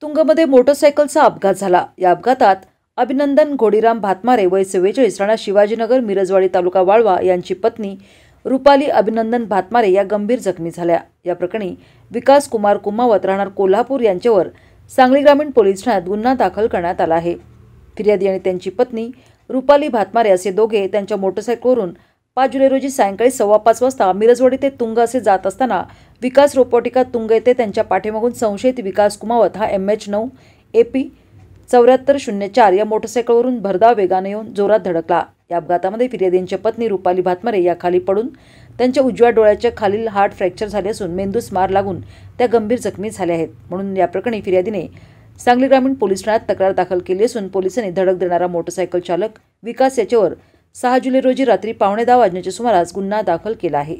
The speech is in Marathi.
तुंगमध्ये मोटरसायकलचा अपघात झाला। या अपघातात अभिनंदन घोडीराम भातमारे वय 44 राणा शिवाजीनगर मिरजवाडी तालुका वाळवा यांची पत्नी रुपाली अभिनंदन भातमारे या गंभीर जखमी झाल्या। या प्रकरणी विकास कुमार कुमावत राहणार कोल्हापूर यांच्यावर सांगली ग्रामीण पोलीस ठाण्यात गुन्हा दाखल करण्यात आला आहे। फिर्यादी आणि त्यांची पत्नी रुपाली भातमारे असे दोघे त्यांच्या मोटरसायकलवरून 5 जुलै रोजी सायंकाळी 5:15 वाजता मिरजवाडी ते तुंग असे जात असताना विकास रोपवाटिका तुंग येथे त्यांच्या पाठीमागून संशयित विकास कुमावत हा MH9 AP 7404 या मोटरसायकलवरून भरधाव वेगाने येऊन जोरात धडकला। या अपघातामध्ये फिर्यादींची पत्नी रुपाली भातमारे या खाली पडून त्यांच्या उजव्या डोळ्याच्या खालील हाड फ्रॅक्चर झाले असून मेंदूस मार लागून त्या गंभीर जखमी झाल्या आहेत। म्हणून या प्रकरणी फिर्यादीने सांगली ग्रामीण पोलीस ठाण्यात तक्रार दाखल केली असून पोलिसांनी धडक देणारा मोटरसायकल चालक विकास याच्यावर 6 जुलै रोजी रात्री 9:15 वाजण्याच्या सुमारास गुन्हा दाखल केला आहे।